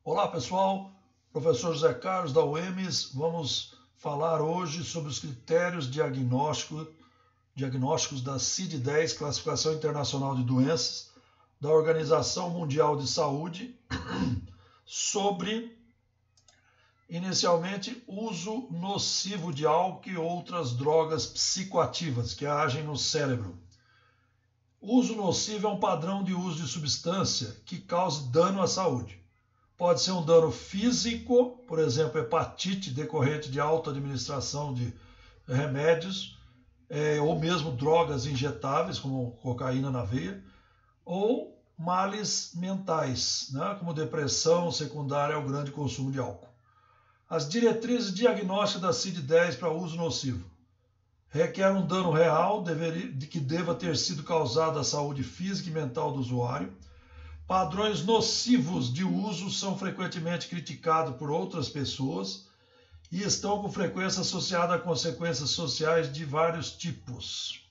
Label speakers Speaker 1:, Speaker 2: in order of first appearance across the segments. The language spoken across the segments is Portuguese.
Speaker 1: Olá pessoal, professor José Carlos da UEMS, vamos falar hoje sobre os critérios diagnósticos da CID-10, Classificação Internacional de Doenças, da Organização Mundial de Saúde, sobre, inicialmente, uso nocivo de álcool e outras drogas psicoativas que agem no cérebro. Uso nocivo é um padrão de uso de substância que cause dano à saúde. Pode ser um dano físico, por exemplo, hepatite decorrente de alta administração de remédios, ou mesmo drogas injetáveis, como cocaína na veia, ou males mentais, né, como depressão secundária ao grande consumo de álcool. As diretrizes diagnósticas da CID-10 para uso nocivo. Requer um dano real que deva ter sido causado à saúde física e mental do usuário. Padrões nocivos de uso são frequentemente criticados por outras pessoas e estão com frequência associados a consequências sociais de vários tipos.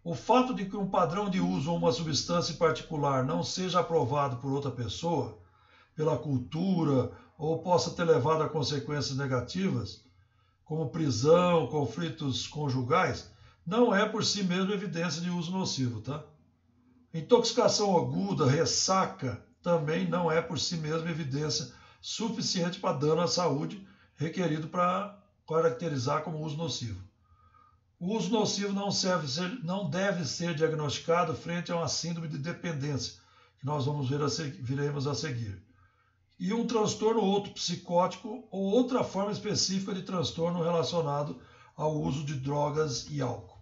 Speaker 1: O fato de que um padrão de uso ou uma substância em particular não seja aprovado por outra pessoa, pela cultura, ou possa ter levado a consequências negativas, como prisão, conflitos conjugais, não é por si mesmo evidência de uso nocivo, tá? Intoxicação aguda, ressaca, também não é por si mesmo evidência suficiente para dano à saúde requerido para caracterizar como uso nocivo. O uso nocivo não deve ser diagnosticado frente a uma síndrome de dependência, que nós veremos a seguir. E um transtorno outro psicótico ou outra forma específica de transtorno relacionado ao uso de drogas e álcool.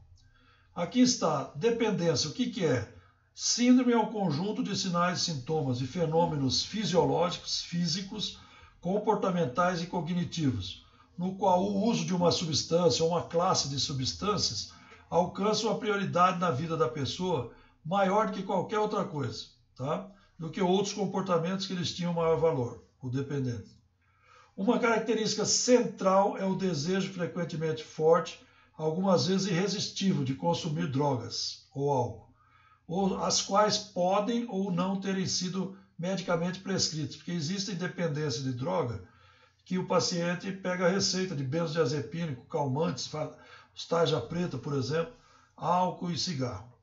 Speaker 1: Aqui está, dependência, o que é? Síndrome é o conjunto de sinais, sintomas e fenômenos fisiológicos, físicos, comportamentais e cognitivos, no qual o uso de uma substância ou uma classe de substâncias alcança uma prioridade na vida da pessoa maior do que qualquer outra coisa, tá? Do que outros comportamentos que eles tinham maior valor, o dependente. Uma característica central é o desejo frequentemente forte, algumas vezes irresistível, de consumir drogas ou álcool, ou as quais podem ou não terem sido medicamente prescritas, porque existem dependências de droga que o paciente pega a receita de benzodiazepínico, calmantes, os tarja preta, por exemplo, álcool e cigarro.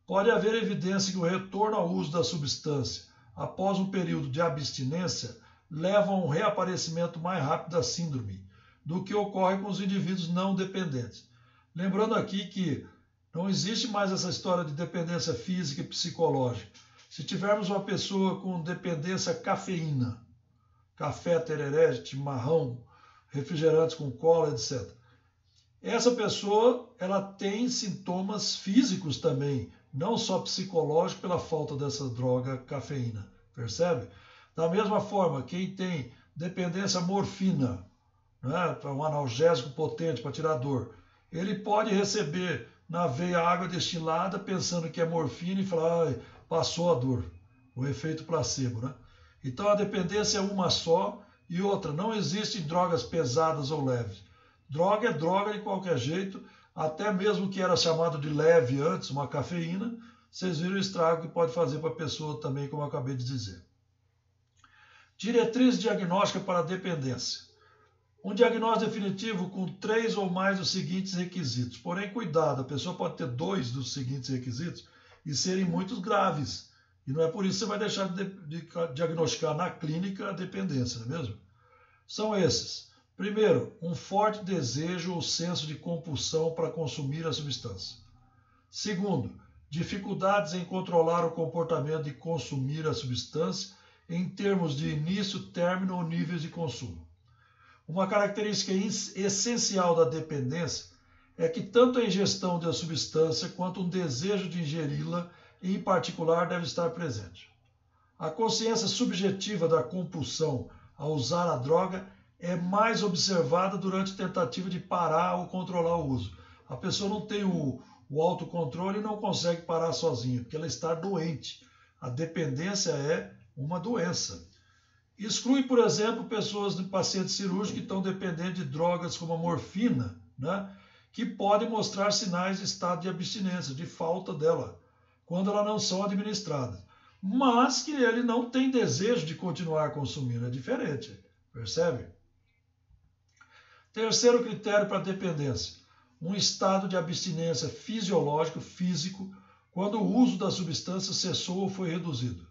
Speaker 1: Pode haver evidência que o retorno ao uso da substância após um período de abstinência leva a um reaparecimento mais rápido da síndrome do que ocorre com os indivíduos não dependentes. Lembrando aqui que não existe mais essa história de dependência física e psicológica. Se tivermos uma pessoa com dependência à cafeína, café, tereré, chimarrão, refrigerantes com cola, etc. Essa pessoa ela tem sintomas físicos também, não só psicológicos pela falta dessa droga cafeína, percebe? Da mesma forma, quem tem dependência à morfina, né, um analgésico potente para tirar dor, ele pode receber na veia água destilada pensando que é morfina e falar, passou a dor, o efeito placebo, né? Então a dependência é uma só e outra, não existem drogas pesadas ou leves. Droga é droga de qualquer jeito, até mesmo que era chamado de leve antes, uma cafeína, vocês viram o estrago que pode fazer para a pessoa também, como eu acabei de dizer. Diretriz diagnóstica para a dependência. Um diagnóstico definitivo com 3 ou mais dos seguintes requisitos. Porém, cuidado, a pessoa pode ter 2 dos seguintes requisitos e serem muito graves. E não é por isso que você vai deixar de diagnosticar na clínica a dependência, não é mesmo? São esses. Primeiro, um forte desejo ou senso de compulsão para consumir a substância. Segundo, dificuldades em controlar o comportamento de consumir a substância em termos de início, término ou níveis de consumo. Uma característica essencial da dependência é que tanto a ingestão da substância quanto um desejo de ingeri-la, em particular, deve estar presente. A consciência subjetiva da compulsão a usar a droga é mais observada durante a tentativa de parar ou controlar o uso. A pessoa não tem o autocontrole e não consegue parar sozinha, porque ela está doente. A dependência é uma doença. Exclui, por exemplo, pessoas de pacientes cirúrgicos que estão dependentes de drogas como a morfina, né, que podem mostrar sinais de estado de abstinência, de falta dela, quando elas não são administradas. mas que ele não tem desejo de continuar consumindo. É diferente, percebe? Terceiro critério para dependência: um estado de abstinência fisiológico, físico, quando o uso da substância cessou ou foi reduzido,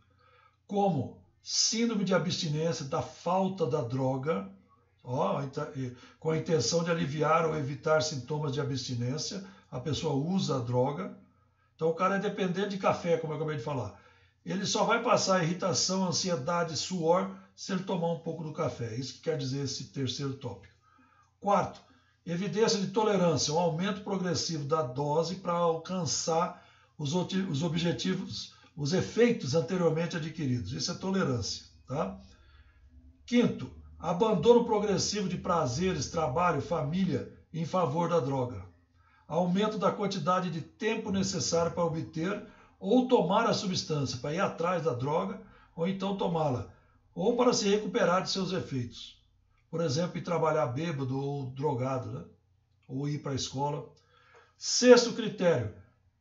Speaker 1: como síndrome de abstinência da falta da droga, com a intenção de aliviar ou evitar sintomas de abstinência, a pessoa usa a droga. Então o cara é dependente de café, como eu acabei de falar. Ele só vai passar irritação, ansiedade, suor, se ele tomar um pouco do café. Isso que quer dizer esse terceiro tópico. Quarto, evidência de tolerância, um aumento progressivo da dose para alcançar os objetivos, os efeitos anteriormente adquiridos. Isso é tolerância. Tá? Quinto, abandono progressivo de prazeres, trabalho, família em favor da droga. Aumento da quantidade de tempo necessário para obter ou tomar a substância, para ir atrás da droga, ou então tomá-la, ou para se recuperar de seus efeitos. Por exemplo, ir trabalhar bêbado ou drogado, né? Ou ir para a escola. Sexto critério,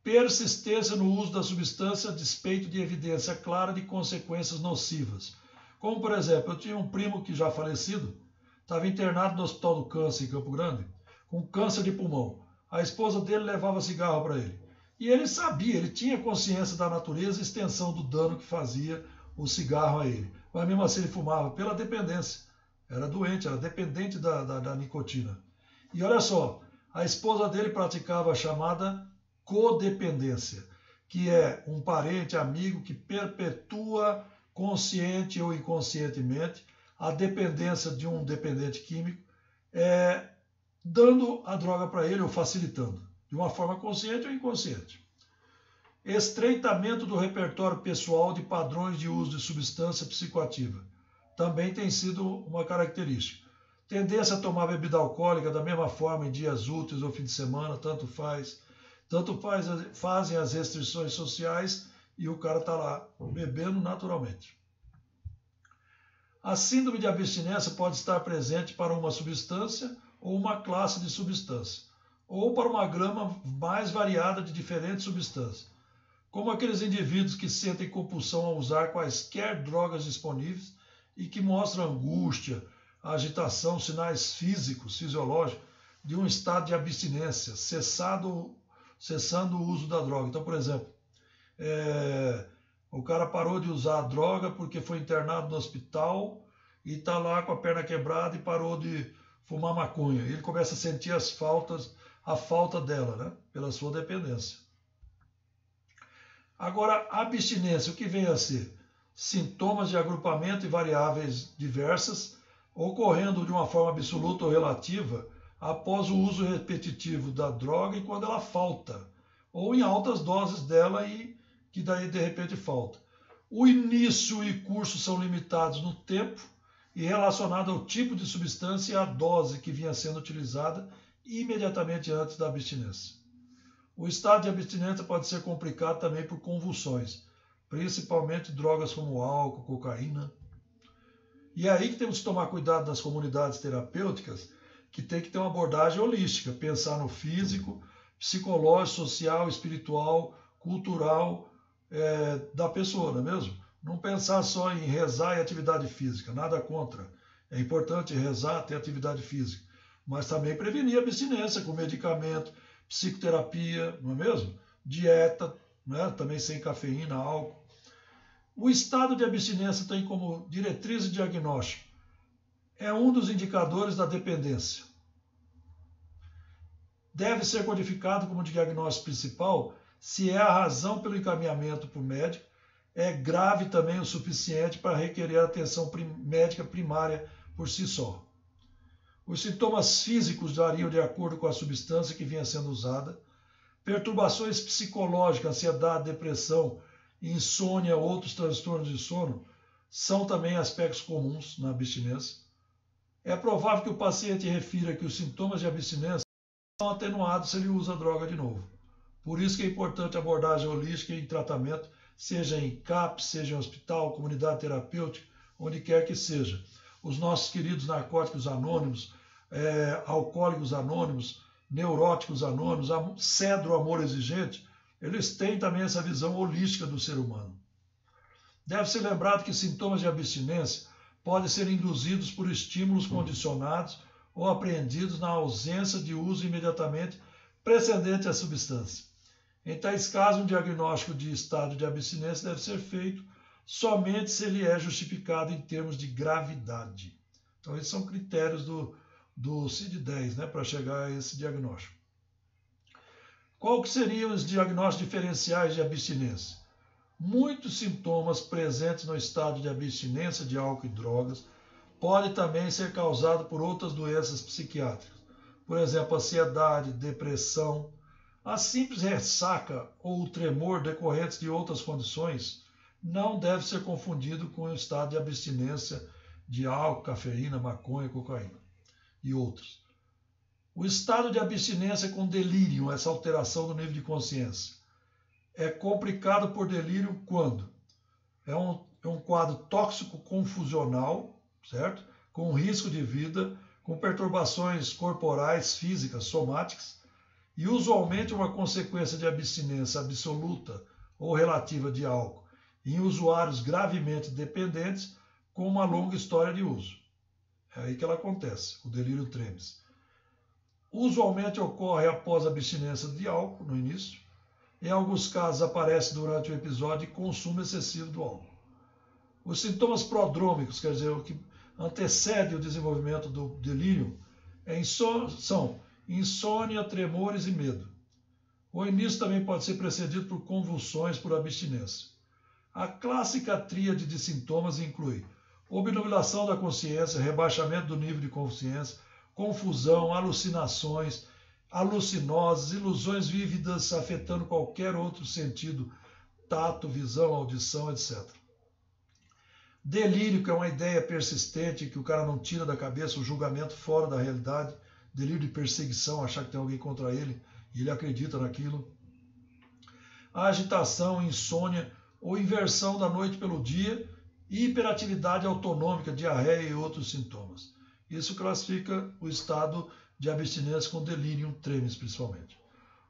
Speaker 1: persistência no uso da substância a despeito de evidência clara de consequências nocivas. Como, por exemplo, eu tinha um primo que já falecido, estava internado no Hospital do Câncer em Campo Grande, com câncer de pulmão. A esposa dele levava cigarro para ele. E ele sabia, ele tinha consciência da natureza e extensão do dano que fazia o cigarro a ele. Mas mesmo assim ele fumava pela dependência. Era doente, era dependente da nicotina. E olha só, a esposa dele praticava a chamada codependência, que é um parente, amigo que perpetua, consciente ou inconscientemente, a dependência de um dependente químico, dando a droga para ele ou facilitando, de uma forma consciente ou inconsciente. Estreitamento do repertório pessoal de padrões de uso de substância psicoativa. Também tem sido uma característica. Tendência a tomar bebida alcoólica da mesma forma em dias úteis ou fim de semana, tanto fazem as restrições sociais e o cara está lá bebendo naturalmente. A síndrome de abstinência pode estar presente para uma substância ou uma classe de substância, ou para uma gama mais variada de diferentes substâncias, como aqueles indivíduos que sentem compulsão a usar quaisquer drogas disponíveis e que mostram angústia, agitação, sinais físicos, fisiológicos, de um estado de abstinência, cessando o uso da droga. Então, por exemplo, o cara parou de usar a droga porque foi internado no hospital e está lá com a perna quebrada e parou de fumar maconha. Ele começa a sentir a falta dela, né? Pela sua dependência. Agora, a abstinência, o que vem a ser? Sintomas de agrupamento e variáveis diversas, ocorrendo de uma forma absoluta ou relativa após o uso repetitivo da droga e quando ela falta, ou em altas doses dela e que daí de repente falta. O início e curso são limitados no tempo e relacionados ao tipo de substância e à dose que vinha sendo utilizada imediatamente antes da abstinência. O estado de abstinência pode ser complicado também por convulsões, principalmente drogas como álcool, cocaína. E é aí que temos que tomar cuidado nas comunidades terapêuticas, que tem que ter uma abordagem holística, pensar no físico, psicológico, social, espiritual, cultural da pessoa, não é mesmo? Não pensar só em rezar e atividade física, nada contra. É importante rezar, ter atividade física, mas também prevenir a abstinência com medicamento, psicoterapia, não é mesmo? Dieta, né? Também sem cafeína, álcool. O estado de abstinência tem como diretriz de diagnóstico. É um dos indicadores da dependência. Deve ser codificado como diagnóstico principal se é a razão pelo encaminhamento para o médico, é grave também o suficiente para requerer atenção médica primária por si só. Os sintomas físicos variam de acordo com a substância que vinha sendo usada. Perturbações psicológicas, ansiedade, depressão, insônia, outros transtornos de sono, são também aspectos comuns na abstinência. É provável que o paciente refira que os sintomas de abstinência são atenuados se ele usa a droga de novo. Por isso que é importante a abordagem holística em tratamento, seja em CAPS, seja em hospital, comunidade terapêutica, onde quer que seja. Os nossos queridos narcóticos anônimos, alcoólicos anônimos, neuróticos anônimos, Cedro Amor Exigente, eles têm também essa visão holística do ser humano. Deve-se lembrado que sintomas de abstinência podem ser induzidos por estímulos condicionados ou apreendidos na ausência de uso imediatamente precedente à substância. Em tais casos, um diagnóstico de estado de abstinência deve ser feito somente se ele é justificado em termos de gravidade. Então, esses são critérios do CID-10, né, para chegar a esse diagnóstico. Qual que seriam os diagnósticos diferenciais de abstinência? Muitos sintomas presentes no estado de abstinência de álcool e drogas podem também ser causados por outras doenças psiquiátricas. Por exemplo, ansiedade, depressão. A simples ressaca ou o tremor decorrentes de outras condições não deve ser confundido com o estado de abstinência de álcool, cafeína, maconha, cocaína e outros. O estado de abstinência com delírio, essa alteração do nível de consciência, é complicado por delírio quando é um quadro tóxico confusional, certo? Com risco de vida, com perturbações corporais, físicas, somáticas, e usualmente uma consequência de abstinência absoluta ou relativa de álcool em usuários gravemente dependentes com uma longa história de uso. É aí que ela acontece, o delírio tremens. Usualmente ocorre após a abstinência de álcool, no início. Em alguns casos aparece durante o episódio de consumo excessivo do álcool. Os sintomas prodrômicos, quer dizer, o que antecede o desenvolvimento do delírio, são insônia, tremores e medo. O início também pode ser precedido por convulsões por abstinência. A clássica tríade de sintomas inclui obnubilação da consciência, rebaixamento do nível de consciência, confusão, alucinações, alucinoses, ilusões vívidas afetando qualquer outro sentido, tato, visão, audição, etc. Delírio, que é uma ideia persistente que o cara não tira da cabeça, o julgamento fora da realidade, delírio de perseguição, achar que tem alguém contra ele e ele acredita naquilo. A agitação, insônia ou inversão da noite pelo dia, e hiperatividade autonômica, diarreia e outros sintomas. Isso classifica o estado de abstinência com delírio tremens, principalmente.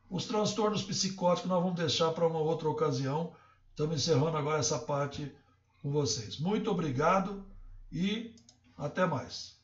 Speaker 1: Os transtornos psicóticos nós vamos deixar para uma outra ocasião. Estamos encerrando agora essa parte com vocês. Muito obrigado e até mais.